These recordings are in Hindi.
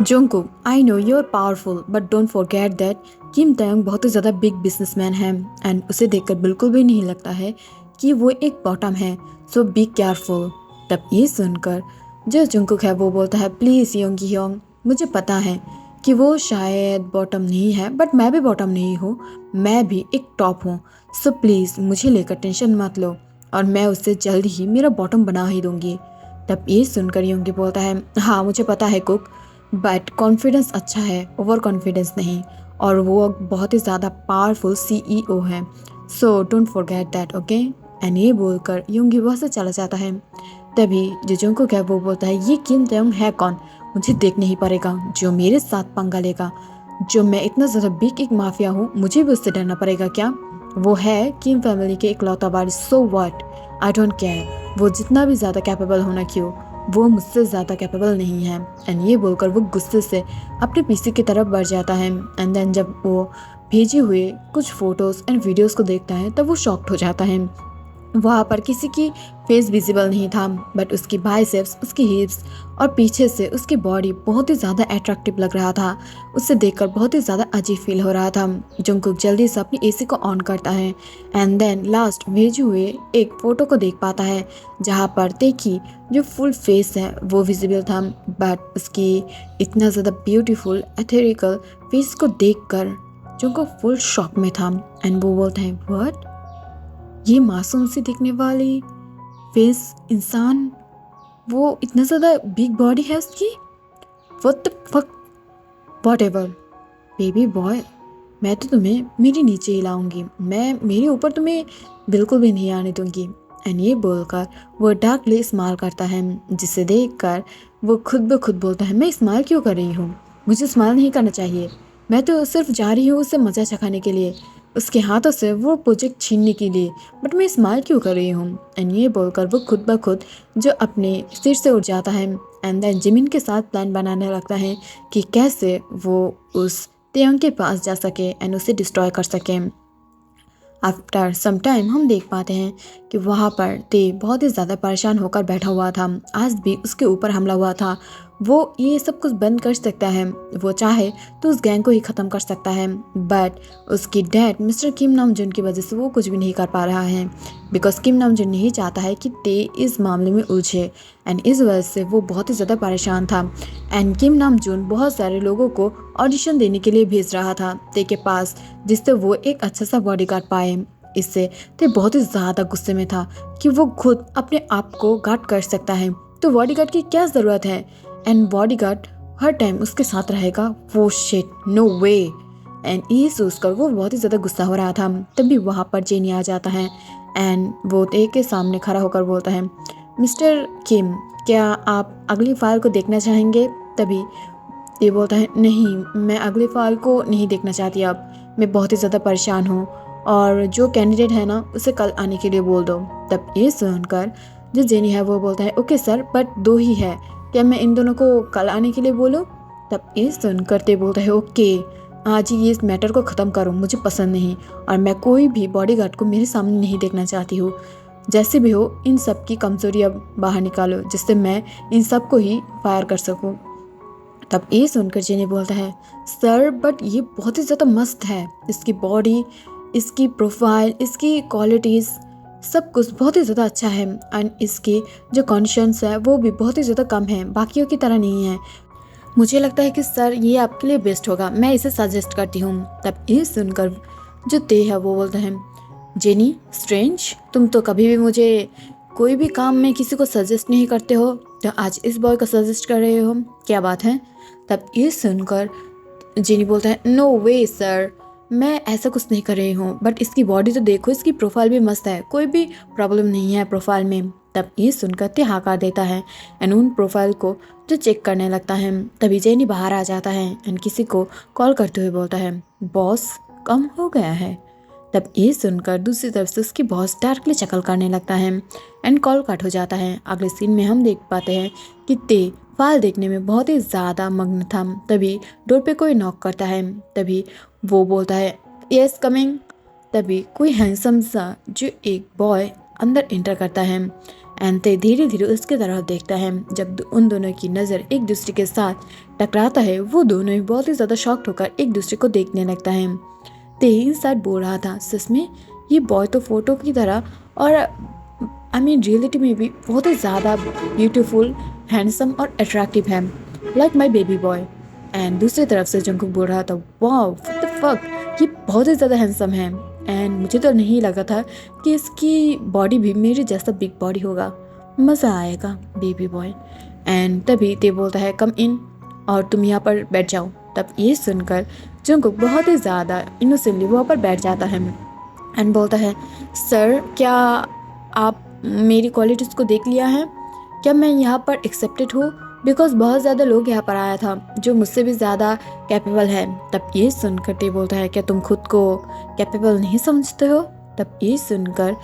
Jungkook, I know you are powerful but don't forget that Kim Taeyong बहुत ही ज़्यादा बिग बिजनेसमैन है एंड उसे देखकर बिल्कुल भी नहीं लगता है कि वो एक बॉटम है, सो बी केयरफुल। तब ये सुनकर जो जोंगकुक है वो बोलता है, प्लीज़ योंगी ह्योंग, मुझे पता है कि वो शायद बॉटम नहीं है बट मैं भी बॉटम नहीं हूँ, मैं भी एक टॉप हूँ, सो प्लीज़ मुझे लेकर टेंशन मत लो और मैं उससे जल्द ही मेरा बॉटम बना ही दूंगी। तब ये सुनकर योंगी बोलता है, हाँ मुझे पता है कुक, बट कॉन्फिडेंस अच्छा है, ओवर कॉन्फिडेंस नहीं, और वो बहुत ही ज़्यादा पावरफुल सीईओ है, so don't forget that, okay. And ये बोलकर योंगी वहाँ से चला जाता है। तभी जो जोंगकुक है वो बोलता है, ये किम ताeyong है कौन, मुझे देखना ही पड़ेगा, जो मेरे साथ पंगा लेगा, जो मैं इतना ज़्यादा बिग एक माफिया हूँ, मुझे भी उससे डरना पड़ेगा क्या। वो है किम फैमिली के इकलौता वारिस, so what, I don't care, वो जितना भी ज़्यादा कैपेबल होना क्यों, वो मुझसे ज़्यादा कैपेबल नहीं है। एंड ये बोलकर वो गुस्से से अपने पीसी की तरफ बढ़ जाता है। एंड देन जब वो भेजे हुए कुछ फ़ोटोज़ एंड वीडियोज़ को देखता है तब वो शॉक्ड हो जाता है। वहाँ पर किसी की फेस विजिबल नहीं था, बट उसकी बाइसेप्स, उसकी हिप्स और पीछे से उसकी बॉडी बहुत ही ज़्यादा अट्रैक्टिव लग रहा था। उसे देखकर बहुत ही ज़्यादा अजीब फील हो रहा था। जंगकुक जल्दी से अपनी एसी को ऑन करता है एंड देन लास्ट भेजे हुए एक फ़ोटो को देख पाता है, जहाँ पर देखी जो फुल फेस है वो विजिबल था, बट उसकी इतना ज़्यादा ब्यूटीफुल एथेरिकल फेस को देखकर जंगकुक फुल शॉक में था। एंड वो बोलता है, व्हाट, ये मासूम सी दिखने वाली फेस इंसान, वो इतना ज़्यादा बिग बॉडी है उसकी, what the fuck, what ever, baby boy, मैं तो तुम्हें मेरे नीचे ही लाऊंगी, मैं मेरे ऊपर तुम्हें बिल्कुल भी नहीं आने दूंगी। एंड ये बोलकर वो डार्कली स्माइल करता है, जिसे देखकर वो खुद ब खुद बोलता है, मैं स्माइल क्यों कर रही हूँ, मुझे स्माइल नहीं करना चाहिए, मैं तो सिर्फ जा रही हूँ उससे मज़ा चखाने के लिए, उसके हाथों से वो प्रोजेक्ट छीनने के लिए, बट मैं स्माइल क्यों कर रही हूँ। एंड ये बोलकर वो खुद ब खुद जो अपने सिर से उठ जाता है एंड देन जिमिन के साथ प्लान बनाने लगता है कि कैसे वो उस ताeyong के पास जा सके एंड उसे डिस्ट्रॉय कर सके। आफ्टर सम टाइम हम देख पाते हैं कि वहाँ पर ते बहुत ही ज़्यादा परेशान होकर बैठा हुआ था, आज भी उसके ऊपर हमला हुआ था, वो ये सब कुछ बंद कर सकता है, वो चाहे तो उस गैंग को ही ख़त्म कर सकता है, बट उसकी डैड मिस्टर किम नामजुन की वजह से वो कुछ भी नहीं कर पा रहा है, बिकॉज किम नामजुन नहीं चाहता है कि ते इस मामले में उलझे, एंड इस वजह से वो बहुत ही ज़्यादा परेशान था। एंड किम नामजुन बहुत सारे लोगों को ऑडिशन देने के लिए भेज रहा था ते के पास, जिससे वो एक अच्छा सा बॉडीगार्ड पाए। इससे ते बहुत ही ज़्यादा गुस्से में था कि वो खुद अपने आप को गार्ड कर सकता है, तो बॉडीगार्ड की क्या ज़रूरत है, एंड बॉडीगार्ड हर टाइम उसके साथ रहेगा, वो शिट, नो वे। एंड ये सोचकर वो बहुत ही ज़्यादा गुस्सा हो रहा था। तभी वहाँ पर जेनी आ जाता है एंड वो ते के सामने खड़ा होकर बोलता है, मिस्टर किम, क्या आप अगली फाइल को देखना चाहेंगे। तभी ये बोलता है, नहीं, मैं अगले फाइल को नहीं देखना चाहती, अब मैं बहुत ही ज़्यादा परेशान हूँ और जो कैंडिडेट है ना उसे कल आने के लिए बोल दो। तब ये सुनकर जो जेनी है वो बोलता है, ओके सर, बट दो ही है, क्या मैं इन दोनों को कल आने के लिए बोलूँ। तब ये सुनकर ते बोलता है, ओके, आज ही इस मैटर को ख़त्म करो, मुझे पसंद नहीं और मैं कोई भी बॉडीगार्ड को मेरे सामने नहीं देखना चाहती हूँ, जैसे भी हो इन सब की कमजोरी अब बाहर निकालो, जिससे मैं इन सब को ही फायर कर सकूँ। तब ये सुनकर जेनी बोलता है, सर बट ये बहुत ही ज़्यादा मस्त है, इसकी बॉडी, इसकी प्रोफाइल, इसकी क्वालिटीज़, सब कुछ बहुत ही ज़्यादा अच्छा है, एंड इसकी जो कॉन्शियस है वो भी बहुत ही ज़्यादा कम है, बाकियों की तरह नहीं है, मुझे लगता है कि सर ये आपके लिए बेस्ट होगा, मैं इसे सजेस्ट करती हूँ। तब ये सुनकर जो ते है वो बोलता है, जेनी स्ट्रेंज, तुम तो कभी भी मुझे कोई भी काम में किसी को सजेस्ट नहीं करते हो, तो आज इस बॉय को सजेस्ट कर रहे हो, क्या बात है। तब ये सुनकर जेनी बोलता है, नो वे सर, मैं ऐसा कुछ नहीं कर रही हूँ, बट इसकी बॉडी तो देखो, इसकी प्रोफाइल भी मस्त है, कोई भी प्रॉब्लम नहीं है प्रोफाइल में। तब ये सुनकर ते हाकार देता है एंड उन प्रोफाइल को जो चेक करने लगता है। तभी जेनी बाहर आ जाता है एंड किसी को कॉल करते हुए बोलता है, बॉस कम हो गया है। तब ये सुनकर दूसरी तरफ से उसकी बॉस डार्कली चकल करने लगता है एंड कॉल कट हो जाता है। अगले सीन में हम देख पाते हैं कि ते फाइल देखने में बहुत ही ज़्यादा मग्न था। तभी डोर पे कोई नॉक करता है, तभी वो बोलता है, यस कमिंग। तभी कोई हैंडसम सा जो एक बॉय अंदर एंटर करता है एंड ते धीरे धीरे उसकी तरफ देखता है। जब उन दोनों की नज़र एक दूसरे के साथ टकराता है वो दोनों ही बहुत ही ज़्यादा शॉक्ड होकर एक दूसरे को देखने लगता है। ते इंसाइड बोल रहा था, सच में ये बॉय तो फोटो की तरह और रियलिटी में भी बहुत ही ज़्यादा ब्यूटीफुल, हैंडसम और अट्रैक्टिव है, like my baby boy. And दूसरी तरफ से जंकुक बोल रहा था, वाओ व्हाट द फक, ये बहुत ही ज़्यादा हैंडसम है एंड मुझे तो नहीं लगा था कि इसकी बॉडी भी मेरे जैसा बिग बॉडी होगा, मज़ा आएगा बेबी बॉय। एंड तभी ते बोलता है, कम इन, और तुम यहाँ पर बैठ जाओ। तब ये सुनकर जंकुक बहुत ही ज़्यादा इनोसेंटली वहाँ पर बैठ जाता है एंड बोलता है, सर क्या आप मेरी क्वालिटीज़ को देख लिया है? क्या मैं यहाँ पर एक्सेप्टेड हूँ? बिकॉज बहुत ज़्यादा लोग यहाँ पर आया था जो मुझसे भी ज़्यादा कैपेबल है। तब ये सुनकर ते बोलता है, क्या तुम खुद को कैपेबल नहीं समझते हो? तब ये सुनकर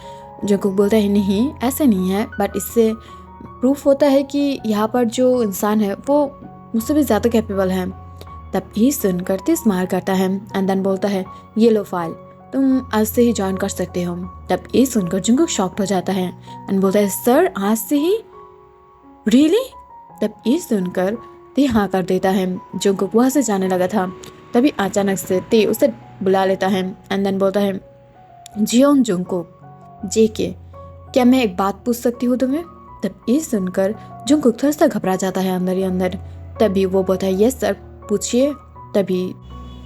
जंकुक बोलता है, नहीं ऐसे नहीं है, बट इससे प्रूफ होता है कि यहाँ पर जो इंसान है वो मुझसे भी ज़्यादा कैपेबल है। तब ये सुनकर ते स्माइल करता है एंड देन बोलता है, ये लो फाइल, तुम आज से ही ज्वाइन कर सकते हो। तब ये सुनकर जंकुक शॉक्ड हो जाता है एंड बोलता है, सर आज से ही, रियली? तब ये सुनकर ते हाँ कर देता है। जंकुक वहाँ से जाने लगा था, तभी अचानक से ते उसे बुला लेता है एंड देन बोलता है, जियोंग जंकुक, जेके, क्या मैं एक बात पूछ सकती हूँ तुम्हें? तब ये सुनकर जंकुक थोड़ा सा घबरा जाता है अंदर ही अंदर। तभी वो बोलता है, यस सर पूछिए। तभी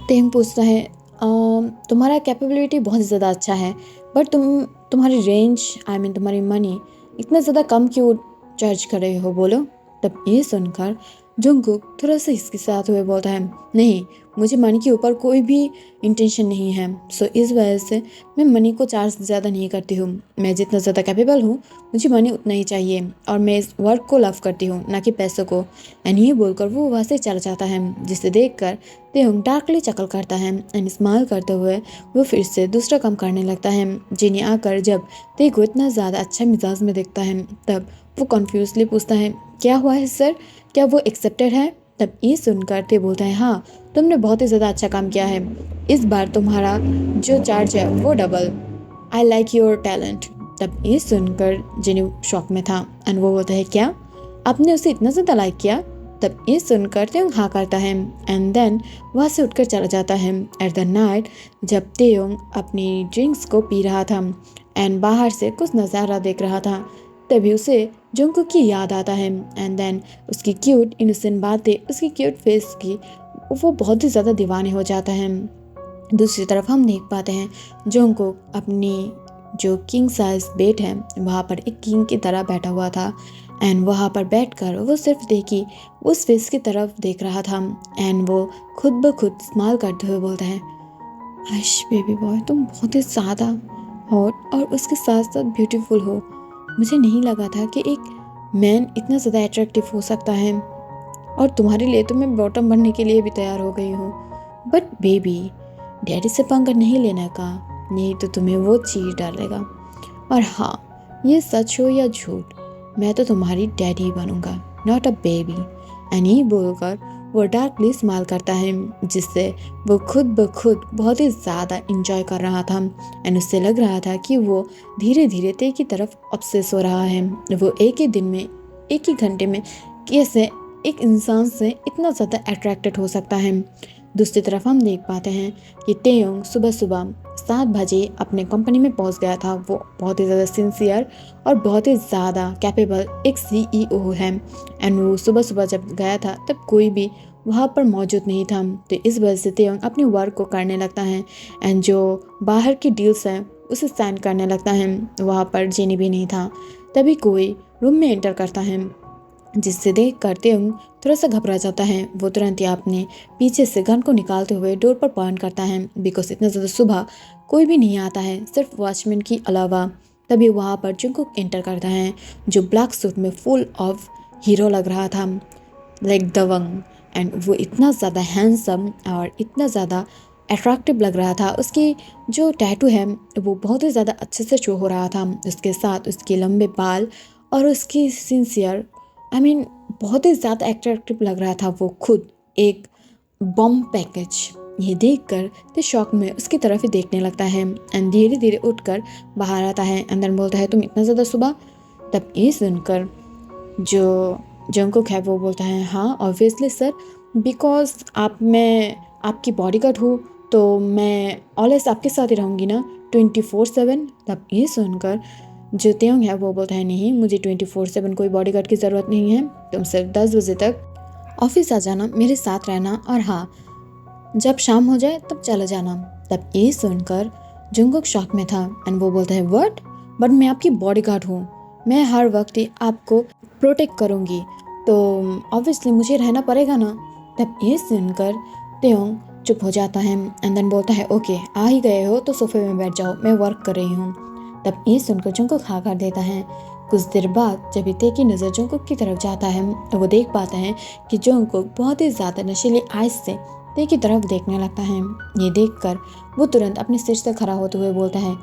तेंग पूछता है, तुम्हारा कैपेबिलिटी बहुत ज़्यादा अच्छा है, बट तुम्हारी रेंज तुम्हारी मनी इतना ज़्यादा कम क्यों चार्ज कर रहे हो, बोलो। तब ये सुनकर जंकुक थोड़ा सा इसके साथ हुए बोलता है, नहीं मुझे मनी के ऊपर कोई भी इंटेंशन नहीं है, सो इस वजह से मैं मनी को चार्ज ज़्यादा नहीं करती हूँ। मैं जितना ज़्यादा कैपेबल हूँ मुझे मनी उतना ही चाहिए और मैं इस वर्क को लव करती हूँ, ना कि पैसों को। एंड ये बोलकर वो वहाँ से चला जाता है, जिसे देखकर तेहुंग डार्कली चकल करता है एंड स्माइल करते हुए वो फिर से दूसरा काम करने लगता है। जिनी आकर जब ते को इतना ज़्यादा अच्छा मिजाज में देखता है तब वो कन्फ्यूजली पूछता है, क्या हुआ है सर, क्या वो एक्सेप्टेड है? तब ये सुनकर ते बोलता है, हाँ तुमने बहुत ही ज़्यादा अच्छा काम किया है, इस बार तुम्हारा जो चार्ज है वो double, I like your talent. तब ये सुनकर जिनी शॉक में था एंड वो बोलता है, क्या आपने उसे इतना ज़्यादा लाइक किया? तब ये सुनकर तेयोंग हाँ करता है एंड देन वहाँ से उठकर चला जाता है। एट द नाइट जब तेयोंग अपनी ड्रिंक्स को पी रहा था एंड बाहर से कुछ नज़ारा देख रहा था, तभी उसे जंकुक की याद आता है एंड देन उसकी क्यूट इनोसेंट बातें, उसकी क्यूट फेस की वो बहुत ही ज़्यादा दीवाने हो जाता है। दूसरी तरफ हम देख पाते हैं जंकुक अपनी जो किंग साइज बेड है वहाँ पर एक किंग की तरह बैठा हुआ था एंड वहाँ पर बैठकर वो सिर्फ देखी उस फेस की तरफ देख रहा था एंड वो खुद ब खुद स्माइल करते हुए बोलता है, आश बेबी बॉय तुम बहुत ही ज़्यादा हॉट और उसके साथ साथ ब्यूटीफुल हो। मुझे नहीं लगा था कि एक मैन इतना ज़्यादा अट्रैक्टिव हो सकता है और तुम्हारे लिए तो मैं बॉटम बनने के लिए भी तैयार हो गई हूँ। बट बेबी डैडी से पंगा नहीं लेने का, नहीं तो तुम्हें वो चीज़ डालेगा। और हाँ ये सच हो या झूठ, मैं तो तुम्हारी डैडी ही बनूंगा, नॉट अ बेबी। एंड ये बोलकर वो डार्कली स्माइल करता है, जिससे वो खुद ब खुद बहुत ही ज़्यादा इंजॉय कर रहा था एंड उससे लग रहा था कि वो धीरे धीरे ते की तरफ ऑब्सेस हो रहा है। वो एक ही दिन में, एक ही घंटे में कैसे एक इंसान से इतना ज़्यादा अट्रैक्टेड हो सकता है। दूसरी तरफ हम देख पाते हैं कि तेयोंग सुबह सुबह 7 बजे अपने कंपनी में पहुंच गया था। वो बहुत ही ज़्यादा सिंसियर और बहुत ही ज़्यादा कैपेबल एक CEO है एंड वो सुबह सुबह जब गया था तब कोई भी वहाँ पर मौजूद नहीं था, तो इस वजह से तेयोंग अपनी वर्क को करने लगता है एंड जो बाहर की डील्स हैं उसे साइन करने लगता है। वहाँ पर जेनी भी नहीं था। तभी कोई रूम में एंटर करता है, जिससे देख कर तेयोंग थोड़ा सा घबरा जाता है। वो तुरंत ही अपने पीछे से गन को निकालते हुए डोर पर पॉइंट करता है, बिकॉज इतना ज़्यादा सुबह कोई भी नहीं आता है सिर्फ वॉचमैन की अलावा। तभी वहाँ पर जंकुक एंटर करता है, जो ब्लैक सूट में फुल ऑफ हीरो लग रहा था, लाइक दबंग। एंड वो इतना ज़्यादा हैंडसम और इतना ज़्यादा अट्रैक्टिव लग रहा था। उसकी जो टैटू है वो बहुत ही ज़्यादा अच्छे से शो हो रहा था, उसके साथ उसके लंबे बाल और उसकी सिंसियर बहुत ही ज़्यादा अट्रैक्टिव लग रहा था। वो खुद एक बॉम्ब पैकेज। ये देखकर तो शॉक में उसकी तरफ ही देखने लगता है एंड धीरे धीरे उठकर बाहर आता है। अंदर बोलता है, तुम इतना ज़्यादा सुबह तब ये सुनकर जो जंगकुक है वो बोलता है, हाँ ऑब्वियसली सर, बिकॉज मैं आपकी बॉडीगार्ड हूँ, तो मैं ऑलवेज आपके साथ ही रहूँगी ना 24/7। तब ये सुनकर जो त्योंग है वो बोलता है, नहीं मुझे 24/7 कोई बॉडीगार्ड की ज़रूरत नहीं है, तुम सिर्फ 10 बजे तक ऑफिस आ जाना, मेरे साथ रहना, और हाँ जब शाम हो जाए तब चला जाना। तब ये सुनकर जंगकुक शॉक में था एंड वो बोलता है, व्हाट, बट मैं आपकी बॉडीगार्ड हूँ, मैं हर वक्त ही आपको प्रोटेक्ट करूँगी, तो ऑब्वियसली मुझे रहना पड़ेगा ना। तब ये सुनकर त्योंग चुप हो जाता है एंड देन बोलता है, ओके आ ही गए हो तो सोफे में बैठ जाओ, मैं वर्क कर रही हूँ। तब ये सुनकर जंगकुक हाँ कर देता है। कुछ देर बाद जब ते की नज़र जंगकुक की तरफ जाता है तो वो देख पाता है कि जंगकुक बहुत ही ज़्यादा नशीली आइस से ते की तरफ देखने लगता है। ये देखकर वो तुरंत अपने सिर से खड़ा होते हुए बोलता है,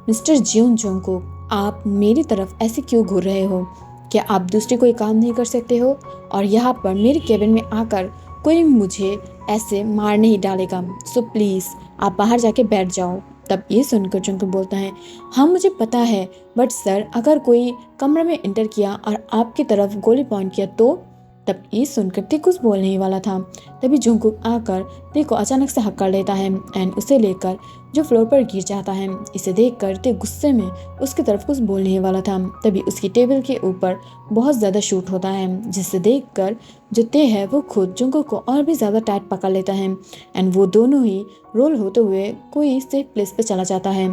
मिस्टर जियोन जंगकुक, आप मेरी तरफ ऐसे क्यों घूर रहे हो? क्या आप दूसरे कोई काम नहीं कर सकते हो? और यहाँ पर मेरे केबिन में आकर कोई मुझे ऐसे मार नहीं डालेगा, सो प्लीज़ आप बाहर जाके बैठ जाओ। तब ये सुनकर जंगकुक बोलता है, हाँ मुझे पता है, बट सर अगर कोई कमरे में एंटर किया और आपकी तरफ गोली पॉइंट किया तो? तब ये सुनकर ते कुछ बोलने ही वाला था, तभी जंगकुक आकर ते को अचानक से हक्का लेता है एंड उसे लेकर जो फ्लोर पर गिर जाता है। इसे देखकर ते गुस्से में उसकी तरफ कुछ बोलने ही वाला था, तभी उसकी टेबल के ऊपर बहुत ज़्यादा शूट होता है, जिसे देखकर जो ते है वो खुद जंगकुक को और भी ज़्यादा टाइट पकड़ लेता है एंड वो दोनों ही रोल होते हुए कोई सेफ प्लेस पे चला जाता है।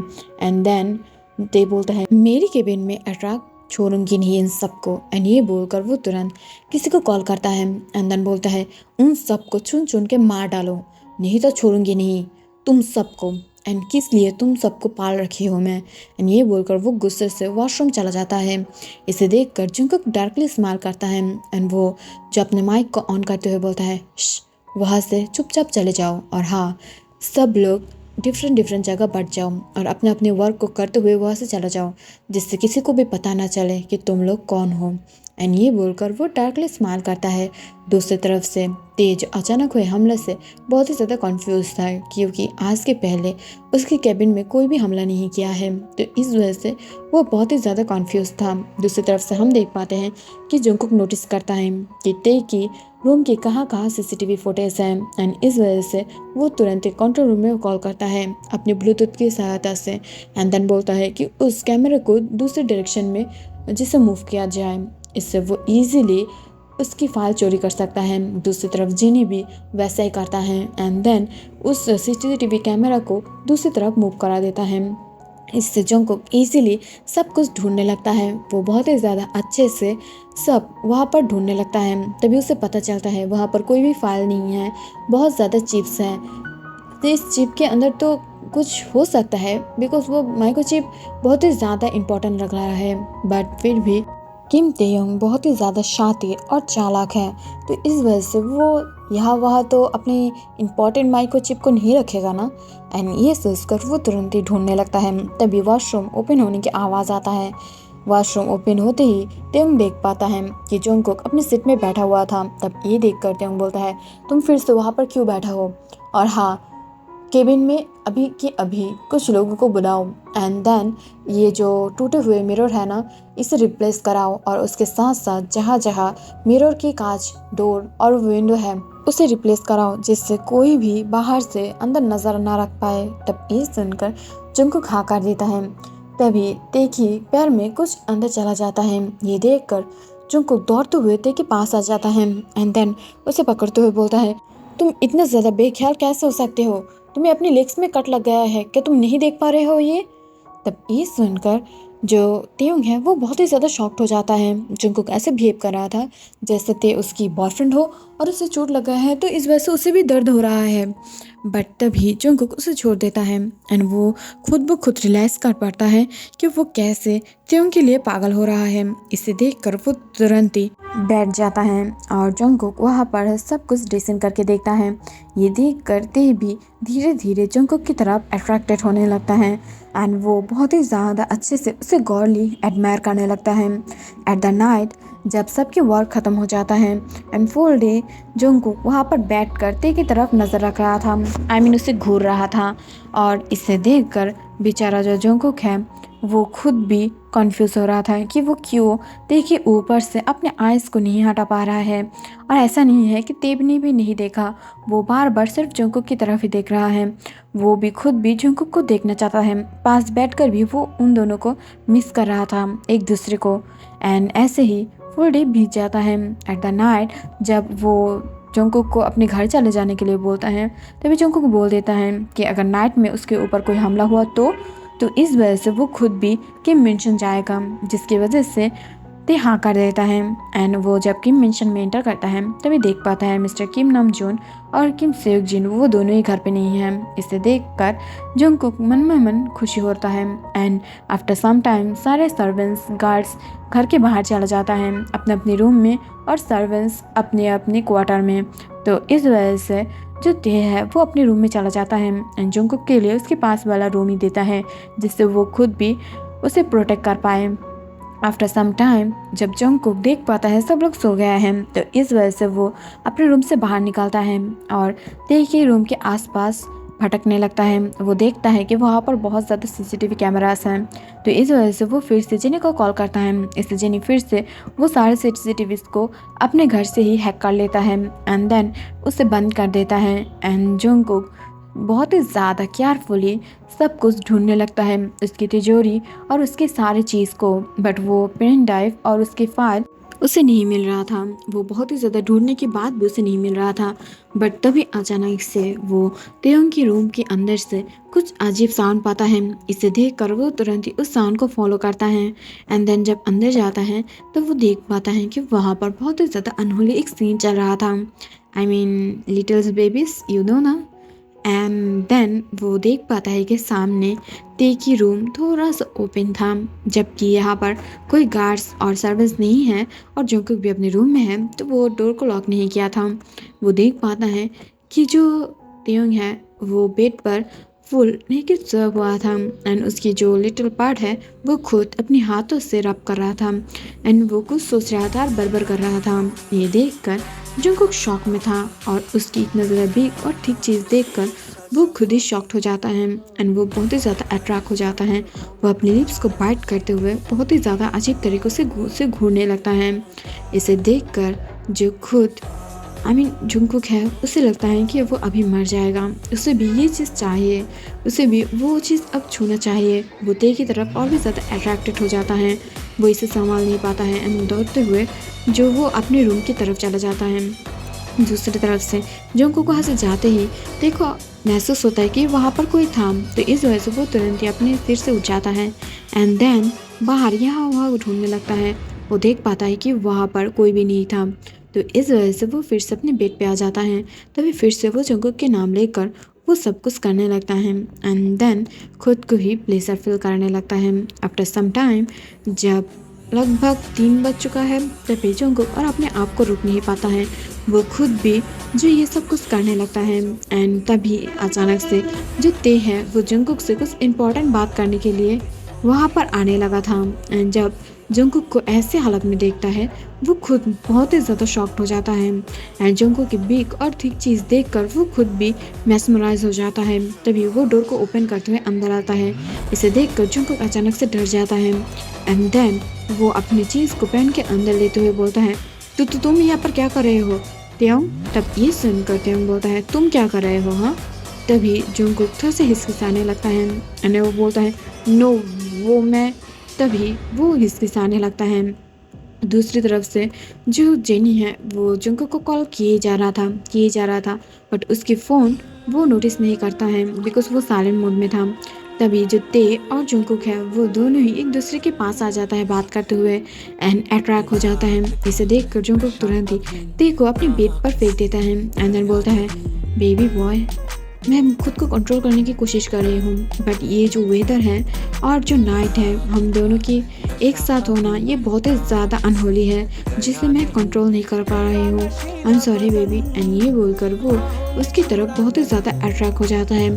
एंड देन ते बोलता है, मेरी केबिन में अट्रैक्ट छोड़ूंगी नहीं इन सबको। एंड ये बोलकर वो तुरंत किसी को कॉल करता है एंड देन बोलता है, उन सबको चुन चुन के मार डालो, नहीं तो छोड़ूंगी नहीं तुम सबको, एंड किस लिए तुम सबको पाल रखी हो मैं। एंड ये बोलकर वो गुस्से से वॉशरूम चला जाता है। इसे देखकर जंगकुक डार्कली स्माइल करता है एंड वो जो अपने माइक को ऑन करते हुए बोलता है, वहाँ से चुपचाप चले जाओ, और हाँ सब लोग डिफरेंट जगह बढ़ जाओ और अपने अपने वर्क को करते हुए वहाँ से चला जाओ, जिससे किसी को भी पता ना चले कि तुम लोग कौन हो। एंड ये बोलकर वो डार्कली स्माइल करता है। दूसरी तरफ से तेज अचानक हुए हमले से बहुत ही ज़्यादा कॉन्फ्यूज था, क्योंकि आज के पहले उसके कैबिन में कोई भी हमला नहीं किया है, तो इस वजह से वो बहुत ही ज़्यादा कॉन्फ्यूज था। दूसरी तरफ से हम देख पाते हैं कि जंगकुक नोटिस करता है कि ते की रूम की कहाँ कहाँ CCTV फुटेज है एंड इस वजह से वो तुरंत एक कंट्रोल रूम में कॉल करता है अपने ब्लूटूथ की सहायता से एंड देन बोलता है कि उस कैमरे को दूसरे डायरेक्शन में जिसे मूव किया जाए, इससे वो इजीली उसकी फाइल चोरी कर सकता है। दूसरी तरफ जिनी भी वैसा ही करता है एंड देन उस CCTV कैमरा को दूसरी तरफ मूव करा देता है। इससे जंगकुक इजीली सब कुछ ढूंढने लगता है। वो बहुत ही ज़्यादा अच्छे से सब वहाँ पर ढूंढने लगता है। तभी उसे पता चलता है वहाँ पर कोई भी फाइल नहीं है, बहुत ज़्यादा चिप्स हैं। तो इस चिप के अंदर तो कुछ हो सकता है, बिकॉज वो माइक्रोचिप बहुत ही ज़्यादा इम्पोर्टेंट लग रहा है, बट फिर भी किम तेयोंग बहुत ही ज़्यादा शातिर और चालाक है, तो इस वजह से वो यहाँ वहाँ तो अपने इम्पोर्टेंट माइक्रोचिप को नहीं रखेगा ना। एंड ये सोचकर वो तुरंत ही ढूंढने लगता है। तभी वॉशरूम ओपन होने की आवाज़ आता है। वॉशरूम ओपन होते ही तेयोंग देख पाता है कि जंगकुक अपने सीट में बैठा हुआ था। तब ये देखकर तेयोंग बोलता है, तुम फिर से वहाँ पर क्यों बैठा हो, और हाँ केबिन में अभी के अभी कुछ लोगों को बुलाओ एंड देन ये जो टूटे हुए मिरर है ना, इसे रिप्लेस कराओ, और उसके साथ साथ जहाँ जहाँ मिरर के कांच, डोर और विंडो है उसे रिप्लेस कराओ, जिससे कोई भी बाहर से अंदर नज़र ना रख पाए। तब ये सुनकर जंगकुक हाँ कर देता है। तभी ते की पैर में कुछ अंदर चला जाता है। ये देखकर जंगकुक दौड़ते हुए ते के पास आ जाता है एंड देन उसे पकड़ते हुए बोलता है, तुम इतना ज़्यादा बेख्याल कैसे हो सकते हो, तुम्हें अपनी लेग्स में कट लग गया है, क्या तुम नहीं देख पा रहे हो ये? तब ये सुनकर जो तेयोंग है वो बहुत ही ज़्यादा शॉक्ड हो जाता है। जंगकुक ऐसे बिहेव कर रहा था जैसे ते उसकी बॉयफ्रेंड हो और उसे चोट लगा है, तो इस वजह से उसे भी दर्द हो रहा है। बट तभी जंगकुक उसे छोड़ देता है एंड वो खुद ब खुद रियलाइज़ कर पाता है कि वो कैसे तेयोंग के लिए पागल हो रहा है। इसे देखकर वो तुरंत ही बैठ जाता है और जंगकुक वहाँ पर सब कुछ डिसेंड करके देखता है। ये देख कर ते भी धीरे धीरे जंगकुक की तरफ अट्रैक्टेड होने लगता है एंड वो बहुत ही ज़्यादा अच्छे से उसे गौरली एडमायर करने लगता है। एट द नाइट जब सबकी वर्क ख़त्म हो जाता है एंड फुल डे जंगकुक वहाँ पर बैठ कर ते की तरफ नज़र रख रहा था, उसे घूर रहा था, और इसे देखकर बेचारा जो जंगकुक है वो खुद भी कंफ्यूज हो रहा था कि वो क्यों देखिए ऊपर से अपने आइज़ को नहीं हटा पा रहा है। और ऐसा नहीं है कि तेब ने भी नहीं देखा, वो बार बार सिर्फ जंकुक की तरफ ही देख रहा है। वो भी खुद भी जंकुक को देखना चाहता है, पास बैठकर भी वो उन दोनों को मिस कर रहा था एक दूसरे को। एंड ऐसे ही फुल डे बीत जाता है। एट द नाइट जब वो जंकुक को अपने घर चले जाने के लिए बोलता है, तभी जंकुक बोल देता है कि अगर नाइट में उसके ऊपर कोई हमला हुआ तो इस वजह से वो खुद भी किम मिशन जाएगा, जिसकी वजह से ते हाँ कर देता है। एंड वो जब किम मिशन में एंटर करता है तभी देख पाता है मिस्टर किम नाम जून और किम सेयोक जिन वो दोनों ही घर पे नहीं हैं। इसे देखकर जंकुक मन में मन खुशी होता है। एंड आफ्टर सम टाइम सारे सर्वेंट्स गार्ड्स घर के बाहर चला जाता है अपने अपने रूम में और सर्वेंट्स अपने अपने क्वार्टर में। तो इस वजह से जो ते है वो अपने रूम में चला जाता है एंड जंकुक के लिए उसके पास वाला रूम ही देता है, जिससे वो खुद भी उसे प्रोटेक्ट कर पाए। आफ्टर सम टाइम जब जंकुक देख पाता है सब लोग सो गए हैं, तो इस वजह से वो अपने रूम से बाहर निकलता है और ते के रूम के आसपास भटकने लगता है। वो देखता है कि वहाँ पर बहुत ज़्यादा सीसीटीवी कैमरास हैं, तो इस वजह से वो फिर से जेनी को कॉल करता है। इससे जेनी फिर से वो सारे सीसीटीवी को अपने घर से ही हैक कर लेता है एंड देन उसे बंद कर देता है। एंड जंकुक बहुत ही ज़्यादा केयरफुली सब कुछ ढूंढने लगता है, उसकी तिजोरी और उसके सारे चीज़ को, बट वो पेन ड्राइव और उसकी फाइल उसे नहीं मिल रहा था। वो बहुत ही ज़्यादा ढूंढने के बाद भी उसे नहीं मिल रहा था। बट तभी अचानक से वो तेयोंग की रूम के अंदर से कुछ अजीब साउंड पाता है। इसे देखकर वो तुरंत ही उस साउंड को फॉलो करता है एंड देन जब अंदर जाता है तो वो देख पाता है कि वहाँ पर बहुत ही ज़्यादा अनहोली एक सीन चल रहा था। I mean Littles babies you know ना। एंड देन वो देख पाता है कि सामने ते की रूम थोड़ा सा ओपन था, जबकि यहाँ पर कोई गार्ड्स और सर्वेंट्स नहीं है और जंकुक भी अपने रूम में है, तो वो डोर को लॉक नहीं किया था। वो देख पाता है कि जो तेयोंग है वो बेड पर फुल नेकेड सोया हुआ था एंड उसकी जो लिटिल पार्ट है वो खुद अपने हाथों से रब कर रहा था एंड वो कुछ सोच रहा था और बरबर कर रहा था। ये देखकर जंकुक शॉक में था और उसकी इतना ज़्यादा बिग और ठीक चीज़ देखकर वो खुद ही शॉक्ड हो जाता है एंड वो बहुत ही ज़्यादा अट्रैक्ट हो जाता है। वो अपने लिप्स को बाइट करते हुए बहुत ही ज़्यादा अजीब तरीक़ों से घूरने लगता है। इसे देखकर जो खुद जंकुक है उसे लगता है कि वो अभी मर जाएगा, उसे भी ये चीज़ चाहिए, उसे भी वो चीज़ अब छूना चाहिए। वो ते की तरफ और भी ज़्यादा अट्रैक्टेड हो जाता है। वो इसे संभाल नहीं पाता है एंड दौड़ते हुए जो वो अपने रूम की तरफ चला जाता है। दूसरी तरफ से जंकुक वहाँ से जाते ही देखो महसूस होता है कि वहाँ पर कोई था, तो इस वजह से वो तुरंत ही अपने सिर से उठ जाता है एंड देन बाहर यहाँ वहाँ ढूंढने लगता है। वो देख पाता है कि वहाँ पर कोई भी नहीं था, तो इस वजह से वो फिर से अपने बेड पे आ जाता है। तभी फिर से वो जंकुक के नाम लेकर वो सब कुछ करने लगता है एंड देन खुद को ही प्लेजर फील करने लगता है। आफ्टर सम टाइम जब लगभग 3 बज चुका है तभी जंकुक और अपने आप को रोक नहीं पाता है, वो खुद भी जो ये सब कुछ करने लगता है। एंड तभी अचानक से जो ते है वो जंकुक से कुछ इम्पोर्टेंट बात करने के लिए वहाँ पर आने लगा था। एंड जब जंकुक को ऐसे हालत में देखता है वो खुद बहुत ही ज़्यादा शॉक्ड हो जाता है एंड जंकुक की बिग और ठीक चीज़ देखकर वो खुद भी मैस्मराइज हो जाता है। तभी वो डोर को ओपन करते हुए अंदर आता है। इसे देखकर जंकुक अचानक से डर जाता है एंड देन वो अपनी चीज़ को पेन के अंदर लेते हुए बोलता है तुम यहाँ पर क्या कर रहे हो तेयोंग। तब ये सुनकर तेयोंग बोलता है तुम क्या कर रहे हो हाँ। तभी जंकुक थोड़ा से हिचकिचाने लगता है एंड वो बोलता है नो वो मैं। तभी वो हिचकिचाने लगता है। दूसरी तरफ से जो जेनी है वो जंकुक को कॉल किए जा रहा था बट उसकी फ़ोन वो नोटिस नहीं करता है बिकॉज वो साइलेंट मोड में था। तभी जो ते और जंकुक है वो दोनों ही एक दूसरे के पास आ जाता है बात करते हुए एंड अट्रैक्ट हो जाता है। इसे देखकर जंकुक तुरंत ही ते को अपने बेड पर फेंक देता है एंड देन बोलता है बेबी बॉय मैं खुद को कंट्रोल करने की कोशिश कर रही हूँ, बट ये जो वेदर है और जो नाइट है हम दोनों की एक साथ होना ये बहुत ही ज़्यादा अनहोली है जिसे मैं कंट्रोल नहीं कर पा रही हूँ। I am sorry baby. And ये बोलकर वो उसकी तरफ बहुत ही ज़्यादा अट्रैक्ट हो जाता है,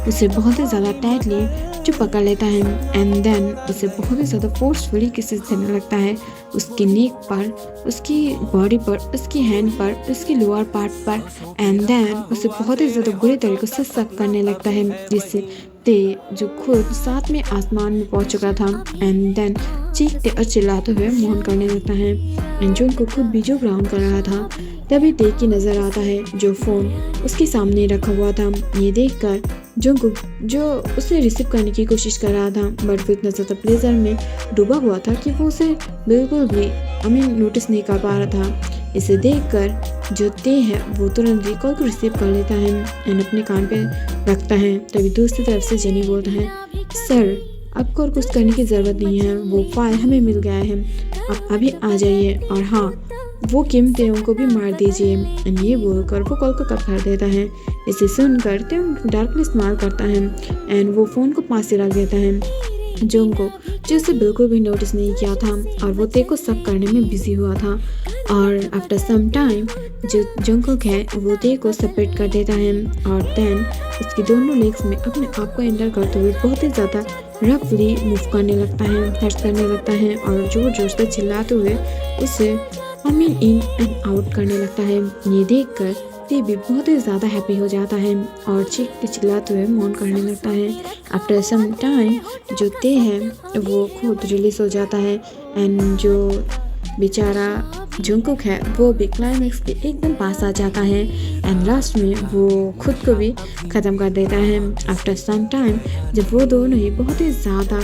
उसे बहुत ही ज़्यादा टाइटली जो पकड़ लेता है एंड देन उसे बहुत ही ज़्यादा फोर्सफुली किसी देने लगता है उसकी नेक पर, उसकी बॉडी पर, उसकी हैंड पर, उसकी लोअर पार्ट पर एंड देन उसे बहुत ही ज़्यादा बुरे तरीके से सक करने लगता है जिससे ते जो खुद साथ में आसमान में पहुंच चुका था एंड देन चीखते और चिल्लाते हुए मौन करने लगता है एंड जो को खुद भी जो ग्राउंड कर रहा था। तभी ते की नज़र आता है जो फ़ोन उसके सामने रखा हुआ था। ये देखकर जंगकुक जो उसे रिसीव करने की कोशिश कर रहा था बट वो इतना ज़्यादा प्लेजर में डूबा हुआ था कि वो उसे बिल्कुल भी नोटिस नहीं कर पा रहा था। इसे देखकर जो ते है वो तुरंत कॉल को रिसीव कर लेता है एंड अपने कान पे रखता है। तभी दूसरी तरफ से जेनी बोलता है, सर आपको और कुछ करने की ज़रूरत नहीं है, वो फाइल हमें मिल गया है, आप अभी आ जाइए और हाँ वो किम तेयोंग को भी मार दीजिए। एंड ये बोलकर वो कॉल को कट कर देता है। इसे सुनकर तेयोंग डार्कली इस्तेमाल करता है एंड वो फ़ोन को पास से रख देता है जोंग को, जो उसे बिल्कुल भी नोटिस नहीं किया था और वो ते को सब करने में बिजी हुआ था। और आफ्टर सम टाइम जो जंगकुक है वो ते को सेपरेट कर देता है और देन उसकी दोनों लेग्स में अपने आप को एंटर करते हुए बहुत ही ज़्यादा रफली मूव करने लगता है, टच करने लगता है और जोर जोर से चिल्लाते हुए उसे इन एंड आउट करने लगता है। ये देखकर ते भी बहुत ही ज़्यादा हैप्पी हो जाता है और चीखते चिल्लाते हुए मौन करने लगता है। आफ्टर सम टाइम जो ते है वो खुद रिलीज हो जाता है एंड जो बेचारा जंगकुक है वो भी क्लाइमेक्स के एकदम पास आ जाता है एंड लास्ट में वो खुद को भी ख़त्म कर देता है। आफ्टर सम टाइम जब वो दोनों ही बहुत ही ज़्यादा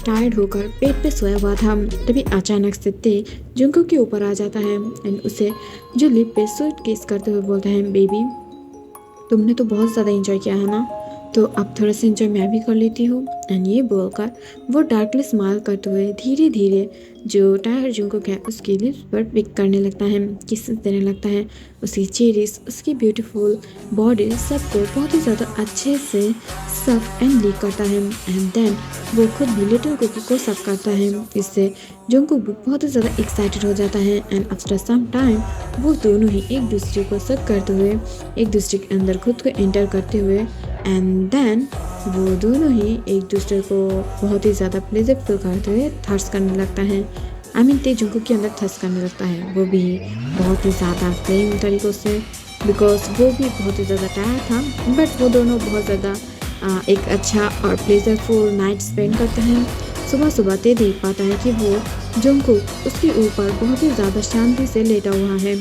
टायर्ड होकर पेट पे सोया हुआ था तभी अचानक से ते जंगकुक के ऊपर आ जाता है एंड उसे जो लिप पे स्वीट किस करते हुए बोलता है, बेबी तुमने तो बहुत ज़्यादा एंजॉय किया है ना, तो अब थोड़ा सा एंजॉय मैं भी कर लेती हूँ। एंड ये बोलकर वो डार्कली स्माइल करते हुए धीरे धीरे जो टायर जंगकुक है उसकी लिप्स पर पिक करने लगता है, किसेस देने लगता है। उसकी चेरिस, उसकी ब्यूटीफुल बॉडी सबको बहुत ही ज़्यादा अच्छे से सक एंड लीक करता है एंड देन वो खुद भी लिटिल कुकी को सक करता है। इससे जंगकुक भी बहुत ही ज़्यादा एक्साइटेड हो जाता है एंड आफ्टर सम टाइम वो दोनों ही एक दूसरे को सक करते हुए एक दूसरे के अंदर खुद को एंटर करते हुए एंड देन वो दोनों ही एक दूसरे को बहुत ही ज़्यादा प्लेजर फील करते हुए थर्स्ट करने लगता है। ते जंगकुक के अंदर थर्स्ट करने लगता है, वो भी बहुत ही ज़्यादा प्लेइंग तरीक़ों से, बिकॉज वो भी बहुत ही ज़्यादा टायर्ड था बट वो दोनों बहुत ज़्यादा एक अच्छा और प्लेजरफुल नाइट स्पेंड करते हैं। सुबह सुबह ते देख पाता है कि वो जंगकुक उसके ऊपर बहुत ही ज़्यादा शांति से लेटा हुआ है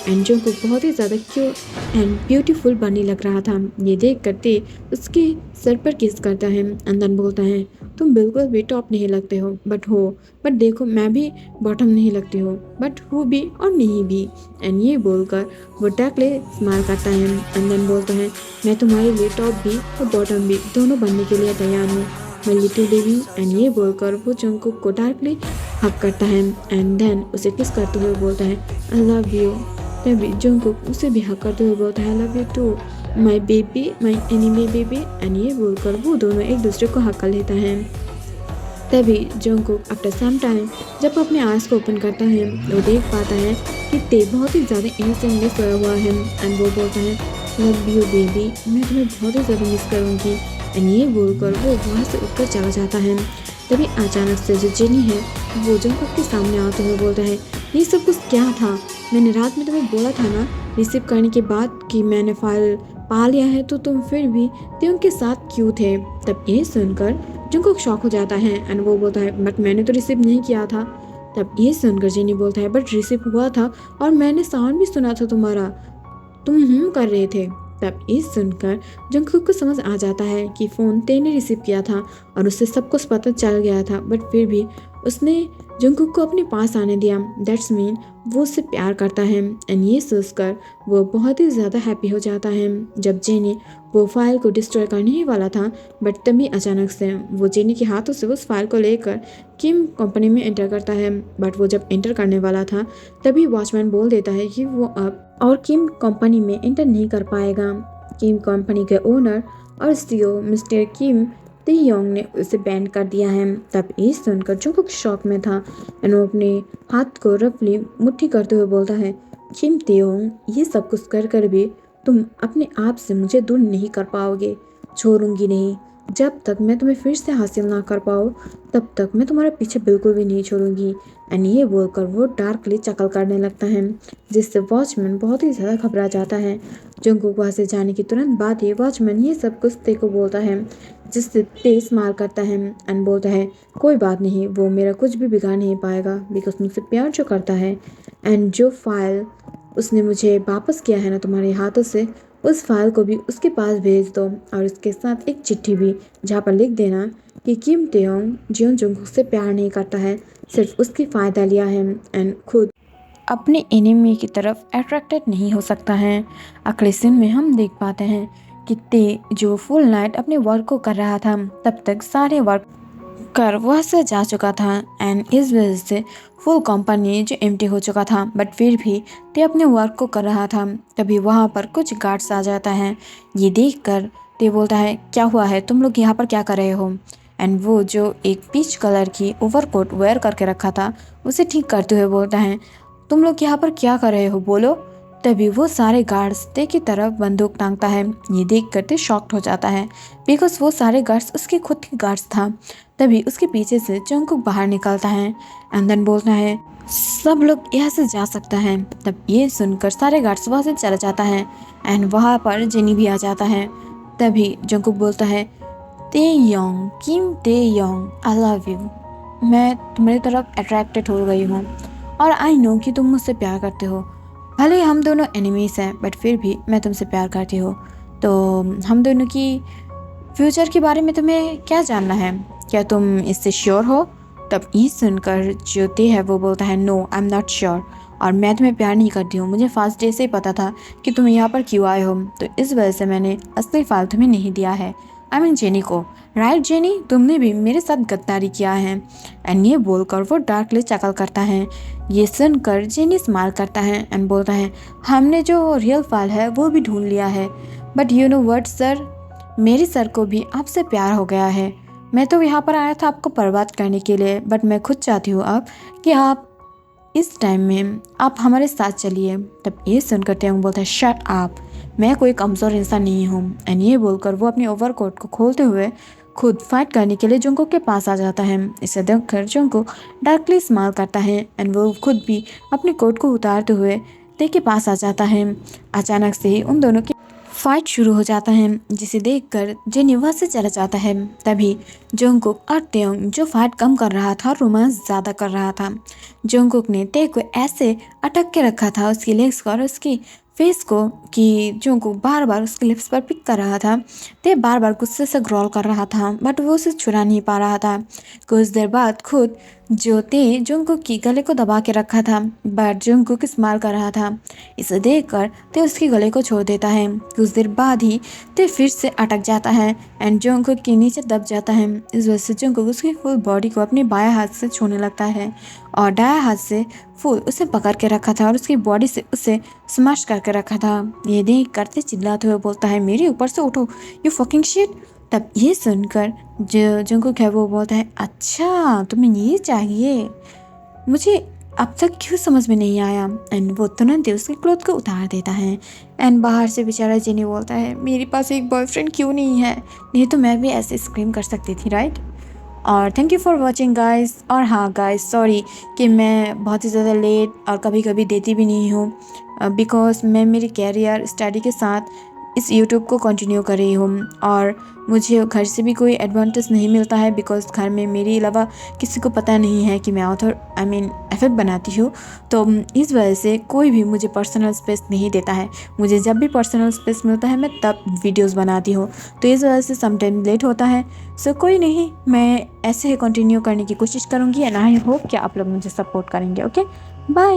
एंड जंगकुक बहुत ही ज़्यादा क्यूट एंड ब्यूटीफुल बनी लग रहा था। ये देख कर ते उसके सर पर किस करता है अंदर बोलता है, तुम बिल्कुल भी टॉप नहीं लगते हो बट देखो मैं भी बॉटम नहीं लगती हूँ, बट हूँ भी और नहीं भी। एंड ये बोलकर वो डार्कली स्माइल करता है अंदर बोलता है, मैं तुम्हारे लिए टॉप भी और बॉटम भी दोनों बनने के लिए तैयार हूँ मैं लिटिल बेबी। एंड ये बोलकर वो जंगकुक को डार्कली हक करता है एंड देन उसे किस करते हुए बोलता है, आई लव यू। तभी जंगकुक उसे भी हक करते हुए बोलता है, I love you too my baby, my enemy baby. And ये बोलकर वो दोनों एक दूसरे को हक कर लेता है। तभी जंगकुक आफ्टर सम टाइम जब अपने आइज़ को ओपन करता है वो देख पाता है कि ते बहुत ही ज़्यादा इनोसेंटली सोया हुआ है एंड वो बोलता है, लव यू बेबी, मैं तुम्हें बहुत ही ज़्यादा मिस करूँगी। एंड ये बोलकर वो वहाँ से उठकर चला जाता है। तभी अचानक से जो जेनी है वो जंगकुक के सामने आते हुए बोलता है, ये सब कुछ क्या था, मैंने रात में तुम्हें बोला था ना रिसीव करने के बाद कि मैंने फाइल पा लिया है, तो तुम फिर भी त्यों के साथ क्यों थे। तब ये सुनकर जंगकुक शॉक हो जाता है एंड वो बोलता है, बट मैंने तो रिसीव नहीं किया था। तब ये सुनकर जेनी बोलता है, बट रिसीव हुआ था और मैंने साउंड भी सुना था तुम्हारा, तुम कर रहे थे। तब ये सुनकर जंगकुक को समझ आ जाता है कि फ़ोन ते ने रिसीव किया था और उससे सब कुछ पता चल गया था, बट फिर भी उसने जंगकुक को अपने पास आने दिया, दैट्स मीन वो उससे प्यार करता है। एंड ये सोचकर वो बहुत ही ज़्यादा हैप्पी हो जाता है। जब जेनी वो फाइल को डिस्ट्रॉय करने ही वाला था बट तभी अचानक से वो जेनी के हाथों से उस फाइल को लेकर किम कंपनी में एंटर करता है। बट वो जब एंटर करने वाला था तभी वॉचमैन बोल देता है कि वो अब और किम कंपनी में एंटर नहीं कर पाएगा। किम कंपनी के ओनर और सीईओ मिस्टर किम तेयोंग ने उसे बैन कर दिया है। तब ये सुनकर जंगकुक शॉक में था एंड वो अपने हाथ को रफली मुट्ठी करते हुए बोलता है, किम तेयोंग, ये सब कुछ कर कर भी तुम अपने आप से मुझे दूर नहीं कर पाओगे, छोड़ूंगी नहीं, जब तक मैं तुम्हें फिर से हासिल ना कर पाऊँ तब तक मैं तुम्हारा पीछे बिल्कुल भी नहीं छोड़ूंगी। एंड ये बोलकर वो डार्कली चकल करने लगता है, जिससे वॉचमैन बहुत ही ज़्यादा घबरा जाता है। जंगकुक वहाँ से जाने के तुरंत बाद ही वॉचमैन ये सब कुछ ते को बोलता है, जिससे ते स्माइल करता है एंड बोलता है कोई बात नहीं, वो मेरा कुछ भी बिगाड़ नहीं पाएगा बिकॉज मुझसे प्यार जो करता है। एंड जो फाइल उसने मुझे वापस किया है ना तुम्हारे हाथों से, उस फाइल को भी उसके पास भेज दो और इसके साथ एक चिट्ठी भी, जहाँ पर लिख देना कि किम तेयोंग जियोन जंगकुक से प्यार नहीं करता है, सिर्फ उसकी फ़ायदा लिया है एंड खुद अपने एनिमी की तरफ अट्रैक्टेड नहीं हो सकता है। अगले सीन में हम देख पाते हैं कि ते जो फुल नाइट अपने वर्क को कर रहा था, तब तक सारे वर्क कर वह से जा चुका था एंड इस वजह से फुल कंपनी जो एम्प्टी हो चुका था। बट फिर भी ते अपने वर्क को कर रहा था। तभी वहाँ पर कुछ गार्ड्स आ जाता है। ये देखकर ते बोलता है क्या हुआ है, तुम लोग यहाँ पर क्या कर रहे हो। एंड वो जो एक पीच कलर की ओवरकोट वेयर करके रखा था उसे ठीक करते हुए बोलता है तुम लोग यहाँ पर क्या कर रहे हो बोलो। तभी वो सारे गार्ड्स ते की तरफ बंदूक टांगता है। ये देख कर ते शॉक्ड हो जाता है बिकॉज वो सारे गार्ड्स उसके खुद के गार्ड्स था। तभी उसके पीछे से जंगकुक बाहर निकलता है एंड देन बोलता है सब लोग यहाँ से जा सकता है। तब ये सुनकर सारे गार्ड्स वहाँ से चला जाता है एंड वहाँ पर जेनी भी आ जाता है। तभी जंगकुक बोलता है तेयोंग किम तेयोंग आई लव यू, मैं तुम्हारी तरफ अट्रैक्टेड हो गई हूँ और आई नो कि तुम मुझसे प्यार करते हो। भले ही हम दोनों एनिमीज हैं बट फिर भी मैं तुमसे प्यार करती हूँ। तो हम दोनों की फ्यूचर के बारे में तुम्हें क्या जानना है, क्या तुम इससे श्योर हो। तब ये सुनकर जो ते है वो बोलता है no I am not sure, और मैं तुम्हें प्यार नहीं करती हूँ। मुझे फर्स्ट डे से ही पता था कि तुम यहाँ पर क्यों आए हो, तो इस वजह से मैंने असली फाइल तुम्हें नहीं दिया है। आई मीन जेनी को। राइट जेनी, तुमने भी मेरे साथ गद्दारी किया है। एंड ये बोलकर वो डार्कली चकल करता है। ये सुनकर जेनी स्माइल करता है एंड बोलता है हमने जो रियल फाइल है वो भी ढूंढ लिया है। But you know what sir, मेरे सर को भी आपसे प्यार हो गया है। मैं तो यहाँ पर आया था आपको बर्बाद करने के लिए, बट मैं खुद चाहती हूँ अब कि आप इस टाइम में आप हमारे साथ चलिए। तब ये सुनकर तेयोंग बोलता है शट अप, मैं कोई कमज़ोर इंसान नहीं हूँ। एंड ये बोलकर वो अपनी ओवरकोट को खोलते हुए खुद फाइट करने के लिए जंगकुक के पास आ जाता है। इसे देखकर जंगकुक डार्कली स्माइल करता है एंड वो खुद भी अपनी कोट को उतारते हुए ते के पास आ जाता है। अचानक से ही उन दोनों की फाइट शुरू हो जाता है, जिसे देखकर जेनी वहाँ से चला जाता है। तभी जंगकुक और तेयोंग जो फाइट कम कर रहा था रोमांस ज़्यादा कर रहा था। जंगकुक ने ते को ऐसे अटक के रखा था उसकी लेग्स को और उसकी फेस को कि जंगकुक बार बार उसके लिप्स पर पिक कर रहा था। ते बार बार गुस्से से ग्रॉल कर रहा था बट वो उसे छुड़ा नहीं पा रहा था। कुछ देर बाद खुद जो ते जंगकुक की गले को दबा के रखा था बट जंगकुक स्माइल कर रहा था। इसे देखकर ते उसके गले को छोड़ देता है। कुछ देर बाद ही ते फिर से अटक जाता है एंड जंगकुक के नीचे दब जाता है। इस वजह से जंगकुक उसकी फुल बॉडी को अपने बाएं हाथ से छूने लगता है और दाएं हाथ से फुल उसे पकड़ के रखा था और उसकी बॉडी से उसे स्मैश करके रखा था। ये देख करते चिल्लाते हुए बोलता है मेरे ऊपर से उठो यू फकिंग शिट। तब ये सुनकर जो जंगकुक है वो बोलता है अच्छा तुम्हें ये चाहिए, मुझे अब तक क्यों समझ में नहीं आया। एंड वो तुरंत ही उसके क्लोथ को उतार देता है एंड बाहर से बेचारा जेनी बोलता है मेरे पास एक बॉयफ्रेंड क्यों नहीं है, नहीं तो मैं भी ऐसे स्क्रीम कर सकती थी राइट। और thank you for watching guys. और हाँ गाइस सॉरी कि मैं बहुत ही ज़्यादा लेट और कभी कभी देती भी नहीं हूँ बिकॉज मैं मेरी कैरियर स्टडी के साथ इस यूट्यूब को कंटिन्यू कर रही हूँ और मुझे घर से भी कोई एडवांटेज नहीं मिलता है बिकॉज घर में मेरे अलावा किसी को पता नहीं है कि मैं ऑथर एफएफ बनाती हूँ। तो इस वजह से कोई भी मुझे पर्सनल स्पेस नहीं देता है। मुझे जब भी पर्सनल स्पेस मिलता है मैं तब वीडियोस बनाती हूँ, तो इस वजह से समटाइम लेट होता है। सो कोई नहीं, मैं ऐसे ही कंटिन्यू करने की कोशिश करूँगी एंड आई होप कि आप लोग मुझे सपोर्ट करेंगे। Okay bye.